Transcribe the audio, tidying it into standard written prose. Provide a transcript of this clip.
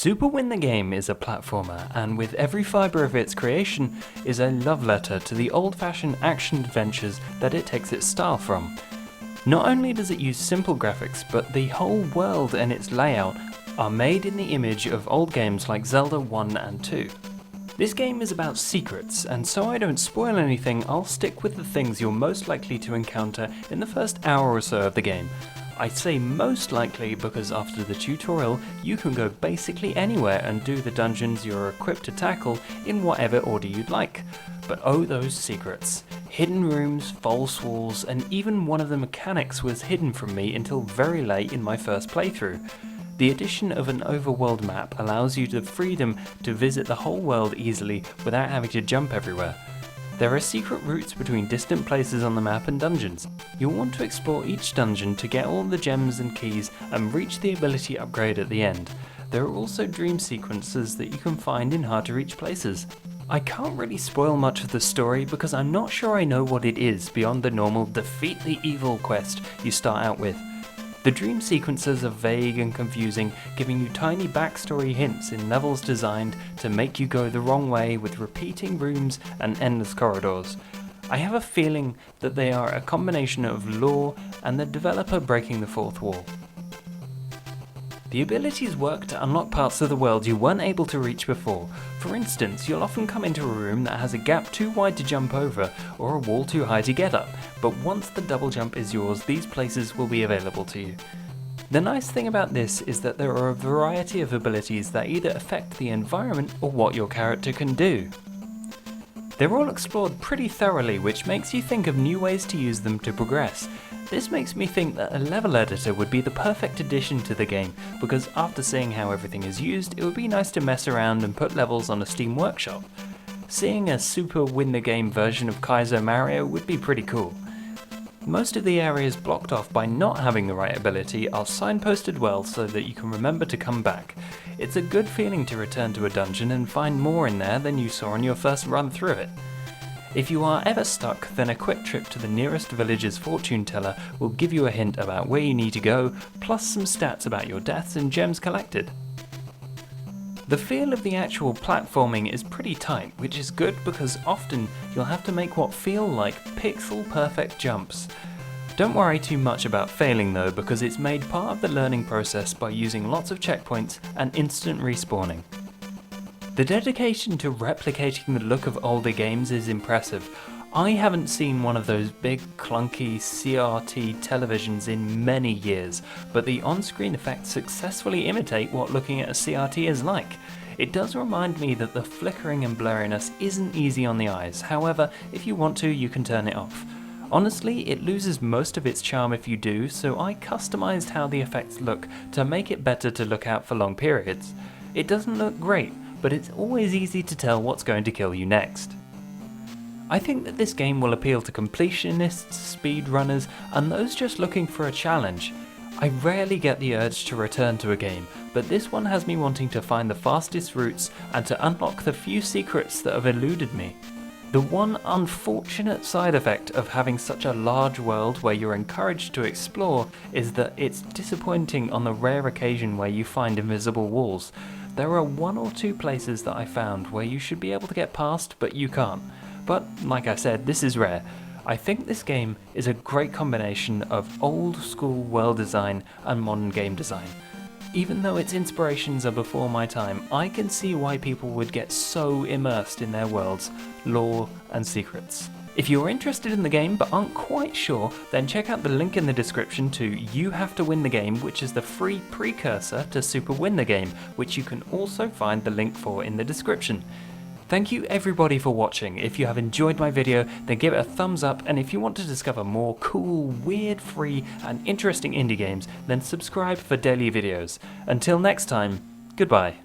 Super Win the Game is a platformer, and with every fibre of its creation is a love letter to the old-fashioned action adventures that it takes its style from. Not only does it use simple graphics, but the whole world and its layout are made in the image of old games like Zelda 1 and 2. This game is about secrets, and so I don't spoil anything, I'll stick with the things you're most likely to encounter in the first hour or so of the game. I say most likely because after the tutorial you can go basically anywhere and do the dungeons you're equipped to tackle in whatever order you'd like. But oh, those secrets. Hidden rooms, false walls, and even one of the mechanics was hidden from me until very late in my first playthrough. The addition of an overworld map allows you the freedom to visit the whole world easily without having to jump everywhere. There are secret routes between distant places on the map and dungeons. You'll want to explore each dungeon to get all the gems and keys and reach the ability upgrade at the end. There are also dream sequences that you can find in hard to reach places. I can't really spoil much of the story because I'm not sure I know what it is beyond the normal defeat the evil quest you start out with. The dream sequences are vague and confusing, giving you tiny backstory hints in levels designed to make you go the wrong way with repeating rooms and endless corridors. I have a feeling that they are a combination of lore and the developer breaking the fourth wall. The abilities work to unlock parts of the world you weren't able to reach before. For instance, you'll often come into a room that has a gap too wide to jump over or a wall too high to get up, but once the double jump is yours, these places will be available to you. The nice thing about this is that there are a variety of abilities that either affect the environment or what your character can do. They're all explored pretty thoroughly, which makes you think of new ways to use them to progress. This makes me think that a level editor would be the perfect addition to the game, because after seeing how everything is used, it would be nice to mess around and put levels on a Steam Workshop. Seeing a Super Win the Game version of Kaizo Mario would be pretty cool. Most of the areas blocked off by not having the right ability are signposted well so that you can remember to come back. It's a good feeling to return to a dungeon and find more in there than you saw on your first run through it. If you are ever stuck, then a quick trip to the nearest village's fortune teller will give you a hint about where you need to go, plus some stats about your deaths and gems collected. The feel of the actual platforming is pretty tight, which is good because often you'll have to make what feel like pixel-perfect jumps. Don't worry too much about failing though, because it's made part of the learning process by using lots of checkpoints and instant respawning. The dedication to replicating the look of older games is impressive. I haven't seen one of those big clunky CRT televisions in many years, but the on-screen effects successfully imitate what looking at a CRT is like. It does remind me that the flickering and blurriness isn't easy on the eyes, however, if you want to, you can turn it off. Honestly, it loses most of its charm if you do, so I customized how the effects look to make it better to look out for long periods. It doesn't look great, but it's always easy to tell what's going to kill you next. I think that this game will appeal to completionists, speedrunners, and those just looking for a challenge. I rarely get the urge to return to a game, but this one has me wanting to find the fastest routes and to unlock the few secrets that have eluded me. The one unfortunate side effect of having such a large world where you're encouraged to explore is that it's disappointing on the rare occasion where you find invisible walls. There are one or two places that I found where you should be able to get past, but you can't. But, like I said, this is rare. I think this game is a great combination of old school world design and modern game design. Even though its inspirations are before my time, I can see why people would get so immersed in their worlds, lore, and secrets. If you're interested in the game but aren't quite sure, then check out the link in the description to You Have to Win the Game, which is the free precursor to Super Win the Game, which you can also find the link for in the description. Thank you everybody for watching. If you have enjoyed my video, then give it a thumbs up, and if you want to discover more cool, weird, free, and interesting indie games, then subscribe for daily videos. Until next time, goodbye.